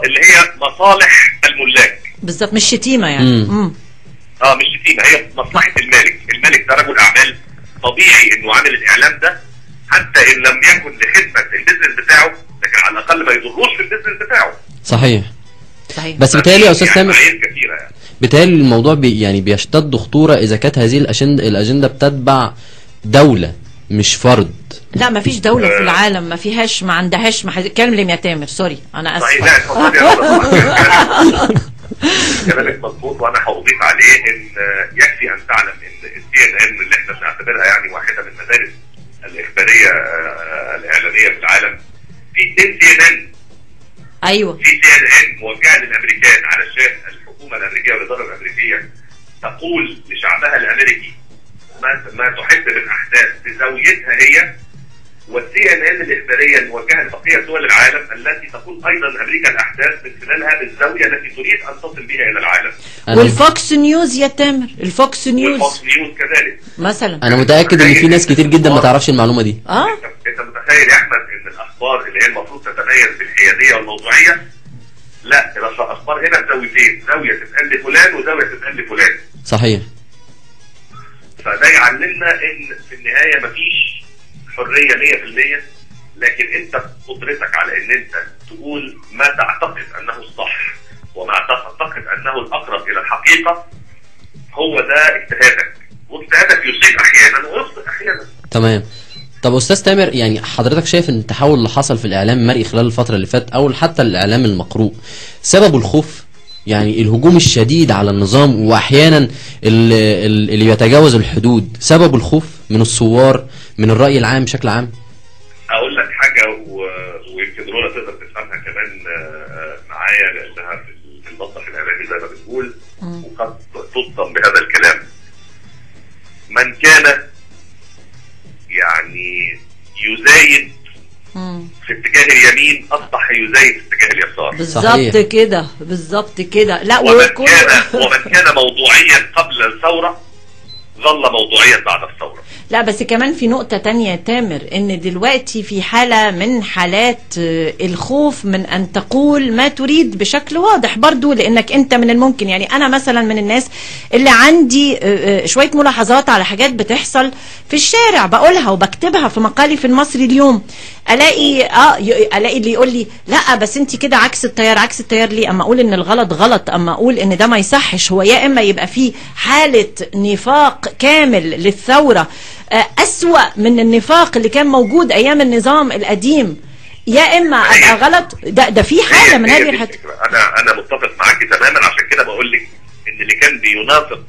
اللي هي مصالح الملاك بالظبط، مش شتيمه يعني. مش شتيمه، هي مصلحه المالك. المالك ده رجل اعمال، طبيعي انه عامل الاعلام ده حتى ان لم يكن لخدمه البيزنس بتاعه، لكن على الاقل ما يضروش في البيزنس بتاعه. صحيح. بس بالتالي يا استاذ تامر يعني بالتالي الموضوع يعني بيشتد خطوره اذا كانت هذه الاجنده بتتبع دوله مش فرد. لا ما فيش دولة في العالم ما فيهاش، ما عندهاش كلم يا تامر، سوري انا اسف. لا كلامك مظبوط، وانا هضيف عليه ان يكفي ان تعلم ان CNN اللي احنا بنعتبرها يعني واحدة من المدارس الاخبارية الاعلامية في العالم، في 2 CNN. ايوه، في CNN موجهة للامريكان علشان الحكومة الامريكية والادارة الامريكية تقول لشعبها الامريكي ما تحب من احداث بزاويتها هي، والCNN الإخبارية الموجهة لبقية دول العالم التي تقول أيضا أمريكا الأحداث من خلالها بالزاوية التي تريد أن تصل بها إلى العالم. والفوكس نيوز يا تامر، الفوكس نيوز كذلك مثلا. أنا متأكد إن في ناس كتير جدا ما تعرفش المعلومة دي. أنت متخيل يا أحمد إن الأخبار اللي هي المفروض تتميز بالحيادية والموضوعية، لا، الأخبار هنا بزاويتين، زاوية تتقال لفلان وزاوية تتقال لفلان. صحيح. فده يعلمنا إن في النهاية مفيش حرية 100%، لكن انت قدرتك على ان انت تقول ما تعتقد انه الصح وما تعتقد انه الاقرب الى الحقيقة، هو ده اجتهادك، واجتهادك يصيب احيانا ويخطئ احيانا. تمام. طب استاذ تامر، يعني حضرتك شايف ان التحول اللي حصل في الاعلام المرئي خلال الفترة اللي فاتت او حتى الاعلام المقروء سببه الخوف؟ يعني الهجوم الشديد على النظام واحيانا اللي يتجاوز الحدود سببه الخوف من الثوار، من الرأي العام بشكل عام؟ اقول لك حاجة ويمكن رولا تقدر تفهمها كمان معايا، لانها في المسرح الاعلامي زي ما بتقول وقد تصدم بهذا الكلام. من كان يعني يزايد في اتجاه اليمين اصبح يزايد في اتجاه اليسار. بالظبط كده، بالظبط كده. لا ومن كان موضوعيا قبل الثورة ظل موضوعيا بعد الثورة. لا بس كمان في نقطة تانية يا تامر، ان دلوقتي في حالة من حالات الخوف من ان تقول ما تريد بشكل واضح برضو، لانك انت من الممكن، يعني انا مثلا من الناس اللي عندي شوية ملاحظات على حاجات بتحصل في الشارع بقولها وبكتبها في مقالي في المصري اليوم، الاقي اللي يقول لي لا بس انت كده عكس التيار. عكس التيار ليه؟ اما اقول ان الغلط غلط، اما اقول ان ده ما يصحش. هو يا اما يبقى فيه حالة نفاق كامل للثورة أسوأ من النفاق اللي كان موجود أيام النظام القديم، يا إما أبقى غلط. ده في حالة من هذه الحالة. أنا متفق معاكي تماما، عشان كده بقول لك إن اللي كان بينافق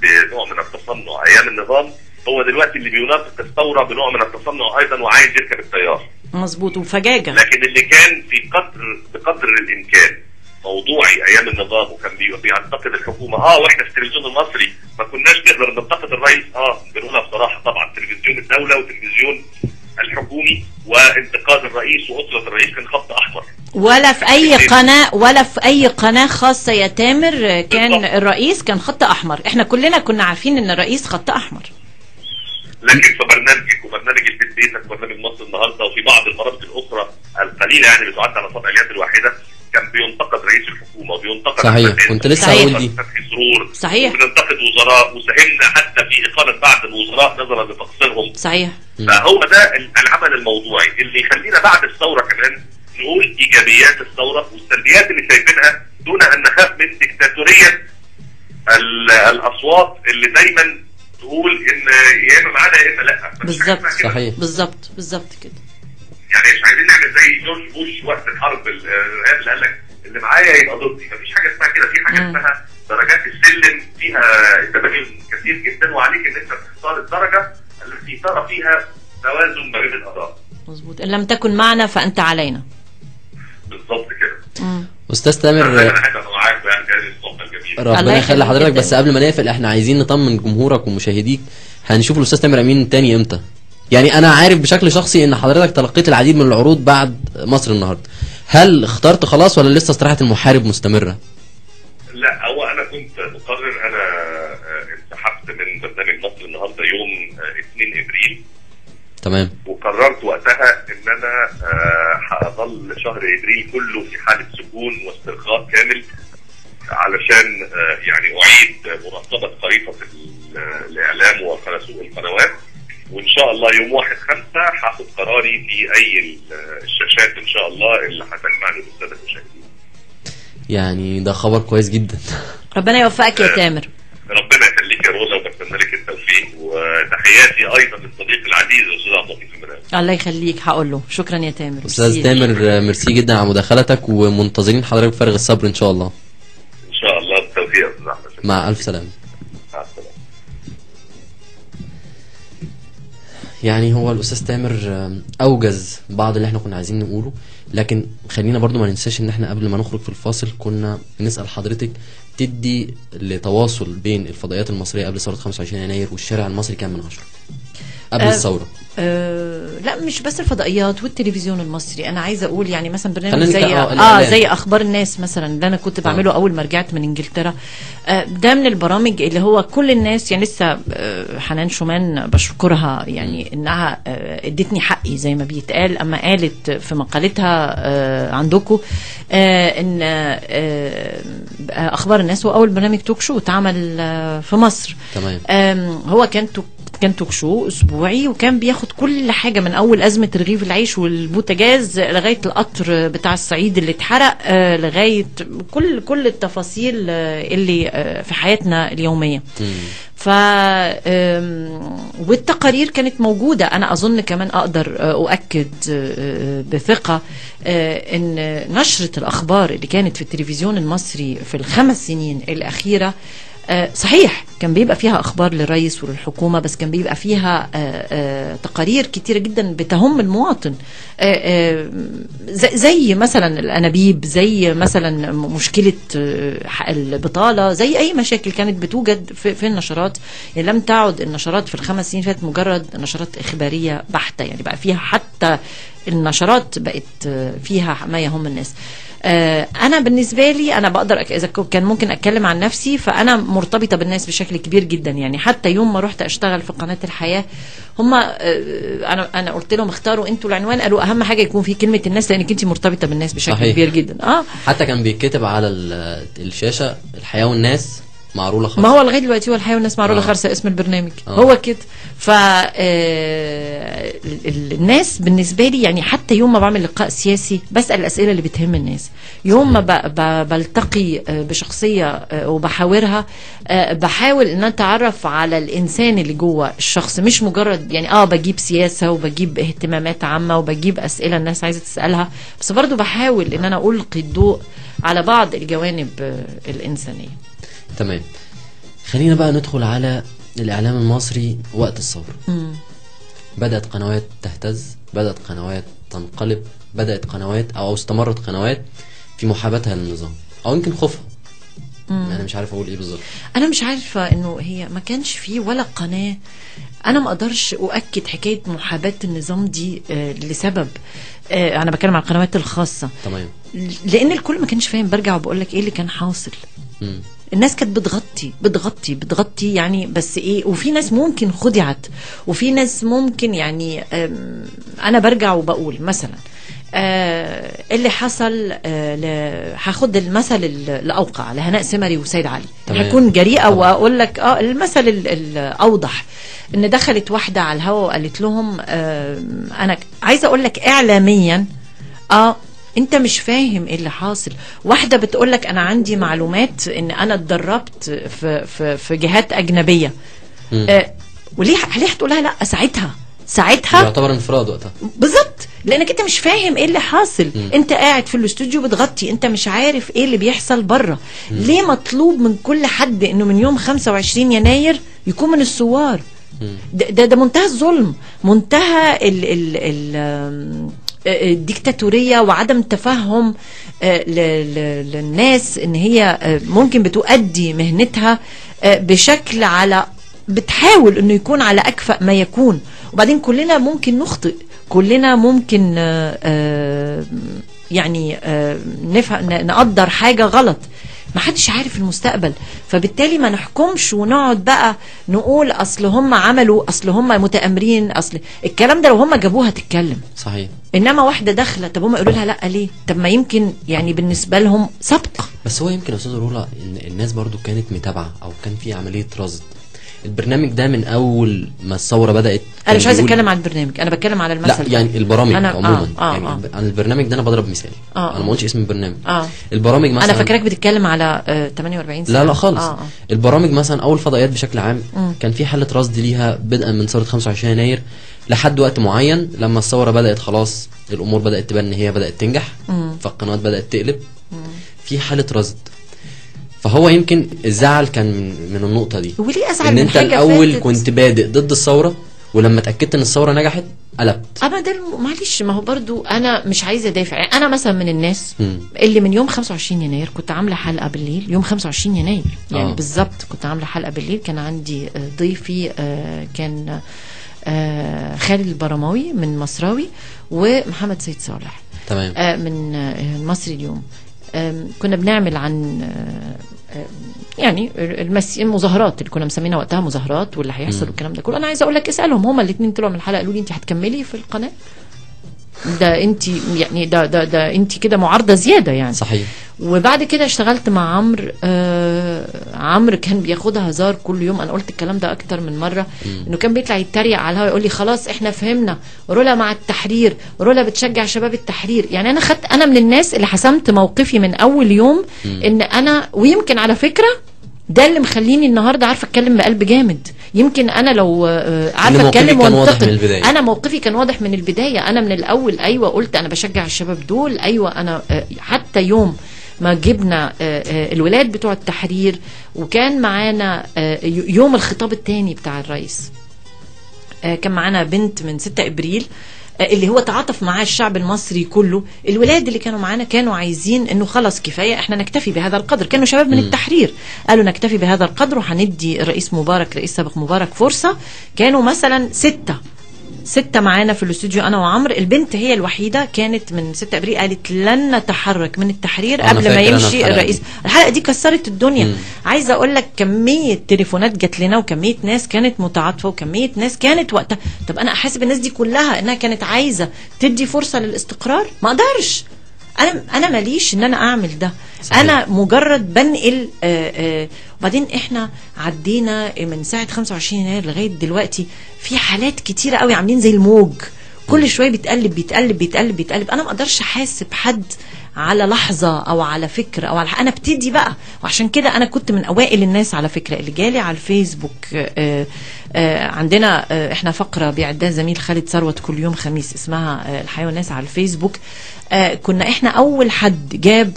بنوع من التصنع أيام النظام هو دلوقتي اللي بينافق الثورة بنوع من التصنع أيضا وعايز يركب التيار. مظبوط، وفجاجة. لكن اللي كان في بقدر الإمكان موضوعي ايام النظام وكان بينتقد الحكومه واحنا في التلفزيون المصري ما كناش نقدر ننتقد الرئيس، بنقولها بصراحه طبعا تلفزيون الدوله وتلفزيون الحكومي وانتقاد الرئيس واسره الرئيس كان خط احمر. ولا في اي قناه خاصه يا تامر كان بالضبط. الرئيس كان خط احمر، احنا كلنا كنا عارفين ان الرئيس خط احمر. لكن في برنامجك وبرنامج البيت بيتك وبرنامج مصر النهارده وفي بعض البرامج الاخرى القليله يعني اللي تعد على صابع اليد الواحده كان بينتقد رئيس الحكومه وبينتقد صحيح، كنت لسه هقول دي. صحيح، وبننتقد وزراء وساهمنا حتى في اقاله بعض الوزراء نظرا لتقصيرهم. صحيح. فهو ده العمل الموضوعي اللي يخلينا بعد الثوره كمان نقول ايجابيات الثوره والسلبيات اللي شايفينها دون ان نخاف من ديكتاتوريه الاصوات اللي دايما تقول ان يا اما معانا يا اما لا. بالظبط، صحيح، بالظبط كده. يعني مش عايزين نعمل زي جورج بوش وقت الحرب الارهاب اللي قال لك اللي معايا يبقى ضدي. مفيش حاجه اسمها كده، في حاجه اسمها درجات السلم فيها تباين كثير جدا، وعليك ان انت تختار الدرجه التي ترى فيها توازن ما بين الاراء. مظبوط، ان لم تكن معنا فانت علينا. بالظبط كده. استاذ تامر ربنا يخلي حضرتك، بس قبل ما نقفل احنا عايزين نطمن جمهورك ومشاهديك، هنشوف الاستاذ تامر امين تاني امتى؟ يعني انا عارف بشكل شخصي ان حضرتك تلقيت العديد من العروض بعد مصر النهارده، هل اخترت خلاص ولا لسه استراحة المحارب مستمرة؟ لا، هو انا كنت مقرر، انا انسحبت من برنامج مصر النهارده يوم 2 ابريل. تمام. وقررت وقتها ان انا هظل شهر ابريل كله في حاله سكون واسترخاء كامل، علشان يعني اعيد مراقبه خريطه الاعلام وسوق القنوات. وان شاء الله يوم 1/5 هاخد قراري في اي الشاشات ان شاء الله اللي هتجمعني بالساده المشاهدين. يعني ده خبر كويس جدا. ربنا يوفقك يا تامر. ربنا يخليك يا روزا، وبتمنى لك التوفيق، وتحياتي ايضا للصديق العزيز الاستاذ عبد اللطيف المناوي. الله يخليك، هقول له شكرا يا تامر. استاذ تامر ميرسي جدا على مداخلتك، ومنتظرين حضرتك بفارغ الصبر ان شاء الله. ان شاء الله بالتوفيق يا استاذ احمد. مع الف سلامه. مع السلامه. يعني هو الاستاذ تامر اوجز بعض اللي احنا كنا عايزين نقوله، لكن خلينا برضو ما ننساش ان احنا قبل ما نخرج في الفاصل كنا بنسأل حضرتك تدي لتواصل بين الفضائيات المصرية قبل ثورة 25 يناير والشارع المصري كام من 10 قبل الثورة؟ لا مش بس الفضائيات والتلفزيون المصري، انا عايزه اقول يعني مثلا برنامج زي اخبار الناس مثلا اللي انا كنت بعمله اول ما رجعت من انجلترا. ده من البرامج اللي هو كل الناس يعني لسه حنان شومان بشكرها يعني انها ادتني حقي زي ما بيتقال، اما قالت في مقالتها عندكم ان اخبار الناس هو اول برنامج توك شو اتعمل في مصر. تمام. هو كان توك شو اسبوعي، وكان بياخد كل حاجه من اول ازمه رغيف العيش والبوتاجاز لغايه القطر بتاع الصعيد اللي اتحرق، لغايه كل التفاصيل اللي في حياتنا اليوميه. والتقارير كانت موجوده. انا اظن كمان اقدر اؤكد بثقه ان نشره الاخبار اللي كانت في التلفزيون المصري في ال5 سنين الاخيره صحيح كان بيبقى فيها اخبار للرئيس وللحكومه، بس كان بيبقى فيها تقارير كتيره جدا بتهم المواطن، زي مثلا الانابيب، زي مثلا مشكله البطاله، زي اي مشاكل كانت بتوجد في النشرات. يعني لم تعد النشرات في ال5 سنين فاتت مجرد نشرات اخباريه بحته، يعني بقى فيها حتى النشرات بقت فيها ما يهم الناس. انا بالنسبه لي انا بقدر اذا كان ممكن اتكلم عن نفسي، فانا مرتبطه بالناس بشكل كبير جدا. يعني حتى يوم ما رحت اشتغل في قناه الحياه هم انا قلت لهم اختاروا انتوا العنوان، قالوا اهم حاجه يكون في كلمه الناس لانك انت مرتبطه بالناس بشكل صحيح. كبير جدا. حتى كان بيتكتب على الشاشه الحياه والناس معروله خرصه. ما هو لغايه دلوقتي هو الحياه والناس معروله خرصه اسم البرنامج. هو كده. ف الناس بالنسبه لي يعني حتى يوم ما بعمل لقاء سياسي بسال الاسئله اللي بتهم الناس، يوم ما بلتقي بشخصيه وبحاورها بحاول ان اتعرف على الانسان اللي جوه الشخص، مش مجرد يعني بجيب سياسه وبجيب اهتمامات عامه وبجيب اسئله الناس عايزه تسالها، بس برضو بحاول ان انا القي الضوء على بعض الجوانب الانسانيه. تمام. خلينا بقى ندخل على الإعلام المصري وقت الثورة. بدأت قنوات تهتز، بدأت قنوات تنقلب، بدأت قنوات أو استمرت قنوات في محابتها للنظام أو يمكن خوفها. أنا مش عارف أقول إيه بالظبط. أنا مش عارفة إنه هي ما كانش فيه ولا قناة. أنا ما أقدرش أؤكد حكاية محاباة النظام دي لسبب. أنا بتكلم عن القنوات الخاصة. تمام. لأن الكل ما كانش فاهم. برجع وبقول لك إيه اللي كان حاصل. الناس كانت بتغطي يعني، بس ايه، وفي ناس ممكن خدعت، وفي ناس ممكن يعني انا برجع وبقول مثلا اللي حصل هاخد المثل الاوقع لهناء سمري وسيد علي، هكون جريئه واقول لك المثل الاوضح ان دخلت واحده على الهوا وقالت لهم انا عايزه اقول لك اعلاميا انت مش فاهم ايه اللي حاصل. واحده بتقول لك انا عندي معلومات ان انا اتدربت في جهات اجنبيه. وليه هتقول لها لا؟ ساعتها يعتبر انفراد وقتها بالظبط، لانك انت مش فاهم ايه اللي حاصل. انت قاعد في الاستوديو بتغطي، انت مش عارف ايه اللي بيحصل بره. ليه مطلوب من كل حد انه من يوم 25 يناير يكون من الثوار؟ ده منتهى الظلم، منتهى الديكتاتورية وعدم تفهم للناس ان هي ممكن بتؤدي مهنتها بشكل بتحاول انه يكون على اكفأ ما يكون. وبعدين كلنا ممكن نخطئ، كلنا ممكن يعني نقدر حاجة غلط، ما حدش عارف المستقبل، فبالتالي ما نحكمش ونقعد بقى نقول اصل هم عملوا، اصل هم متآمرين، اصل الكلام ده لو هم جابوها تتكلم. صحيح. انما واحده داخله، طب هم يقولوا لها لا ليه؟ طب ما يمكن يعني بالنسبه لهم سبق. بس هو يمكن يا استاذه رولا ان الناس برضو كانت متابعه، او كان في عمليه رصد. البرنامج ده من اول ما الثوره بدات، انا مش عايز اتكلم عن البرنامج، انا بتكلم على المثل. لا يعني البرامج عموما. يعني عن البرنامج ده انا بضرب مثال. انا ما قلتش اسم البرنامج. البرامج مثلا، انا فاكراك بتتكلم على 48 سنه. لا خالص. البرامج مثلا او الفضائيات بشكل عام كان في حاله رصد ليها بدءا من ثوره 25 يناير لحد وقت معين. لما الثوره بدات خلاص الامور بدات تبان ان هي بدات تنجح، فالقنوات بدات تقلب، في حاله رصد. فهو يمكن الزعل كان من النقطه دي. وليه ازعل ان من انت حاجه الاول فاتت؟ كنت بادئ ضد الثوره، ولما اتاكدت ان الثوره نجحت قلبت. اما ده معلش، ما هو برضو انا مش عايزه ادافع. يعني انا مثلا من الناس اللي من يوم 25 يناير كنت عامله حلقه بالليل، يوم 25 يناير يعني بالظبط كنت عامله حلقه بالليل. كان عندي ضيفي كان خالد البرماوي من مصراوي، ومحمد سيد صالح تمام من المصري اليوم. كنا بنعمل عن يعني المظاهرات اللي كنا مسمينها وقتها مظاهرات، واللي هيحصل والكلام ده كله. انا عايزه اقول لك اسالهم، هما الاثنين طلعوا من الحلقه قالوا لي انت هتكملي في القناه؟ ده انت يعني ده انت كده معارضه زياده يعني. صحيح. وبعد كده اشتغلت مع عمرو. عمرو كان بياخدها هزار كل يوم. انا قلت الكلام ده اكتر من مره، انه كان بيطلع يتريق على الهوا يقول لي خلاص احنا فهمنا، رولا مع التحرير، رولا بتشجع شباب التحرير. يعني انا من الناس اللي حسمت موقفي من اول يوم ان انا، ويمكن على فكره ده اللي مخليني النهارده عارفه اتكلم بقلب جامد. يمكن انا لو عارفه اتكلم وانتقد، انا موقفي كان واضح من البدايه. انا من الاول ايوه قلت انا بشجع الشباب دول، ايوه انا حتى يوم ما جبنا الولاد بتوع التحرير وكان معانا يوم الخطاب الثاني بتاع الرئيس، كان معانا بنت من 6 ابريل اللي هو تعاطف معاه الشعب المصري كله. الولاد اللي كانوا معانا كانوا عايزين انه خلاص كفايه، احنا نكتفي بهذا القدر. كانوا شباب من التحرير قالوا نكتفي بهذا القدر وهندي الرئيس مبارك، رئيس سابق مبارك، فرصه. كانوا مثلا 6 معانا في الاستوديو انا وعمرو. البنت هي الوحيده كانت من 6 ابريل قالت لن نتحرك من التحرير قبل ما يمشي الرئيس. الحلقه دي كسرت الدنيا. عايزه اقول لك كميه تليفونات جات لنا، وكميه ناس كانت متعاطفه، وكميه ناس كانت وقتها. طب انا احاسب الناس دي كلها انها كانت عايزه تدي فرصه للاستقرار؟ ما اقدرش. انا ماليش ان انا اعمل ده. صحيح. انا مجرد بنقل. وبعدين احنا عدينا من ساعه 25 يناير لغايه دلوقتي في حالات كتيره قوي عاملين زي الموج، كل شويه بيتقلب. انا ما اقدرش احاسب حد على لحظه او على فكره او على انا ابتدي بقى. وعشان كده انا كنت من اوائل الناس على فكره اللي جالي على الفيسبوك. عندنا احنا فقره بيعدها زميل خالد ثروت كل يوم خميس اسمها الحياه والناس على الفيسبوك. كنا احنا اول حد جاب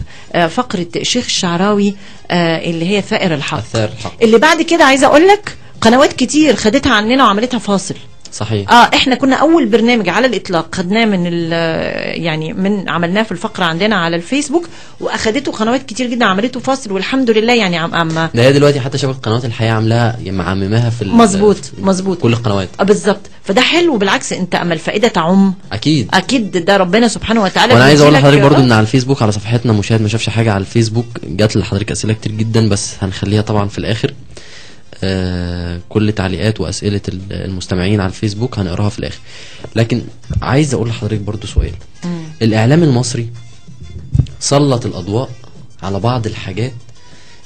فقره شيخ الشعراوي اللي هي ثائر الحق. اللي بعد كده عايزه اقول لك قنوات كتير خدتها عننا وعملتها فاصل. صحيح. احنا كنا اول برنامج على الاطلاق خدناه من عملناه في الفقره عندنا على الفيسبوك، واخدته قنوات كتير جدا عملته فاصل، والحمد لله يعني ده هي دلوقتي حتى شبكه قنوات الحياه عاملاها معمماها في مظبوط كل القنوات. بالظبط. فده حلو بالعكس، انت اما الفائده تعم اكيد ده ربنا سبحانه وتعالى. وانا عايز اقول لحضرتك برضو ان على الفيسبوك على صفحتنا مشاهد ما شافش حاجه على الفيسبوك جات لحضرتك اسئله كتير جدا، بس هنخليها طبعا في الاخر. كل تعليقات واسئله المستمعين على الفيسبوك هنقراها في الاخر. لكن عايز اقول لحضرتك برضو سؤال. الاعلام المصري سلط الاضواء على بعض الحاجات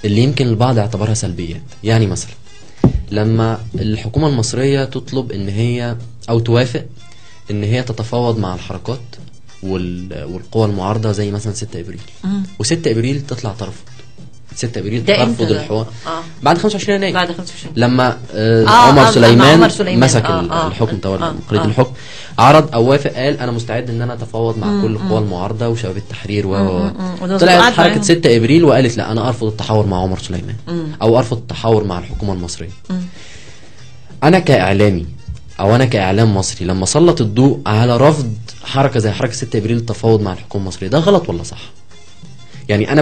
اللي يمكن البعض اعتبرها سلبيات. يعني مثلا لما الحكومه المصريه تطلب ان هي او توافق ان هي تتفاوض مع الحركات والقوى المعارضه زي مثلا 6 ابريل، و6 ابريل تطلع ترفض. 6 ابريل ترفض الحوار بعد 25 يناير. بعد 25 لما عمر سليمان مسك الحكم، تولى قرية الحكم، عرض او وافق قال انا مستعد ان انا اتفاوض مع كل قوى المعارضه وشباب التحرير طلعت حركه 6 ابريل وقالت لا انا ارفض التحاور مع عمر سليمان او ارفض التحاور مع الحكومه المصريه. انا كاعلامي او انا كاعلام مصري لما سلط الضوء على رفض حركه زي حركه 6 ابريل التفاوض مع الحكومه المصريه، ده غلط ولا صح؟ يعني انا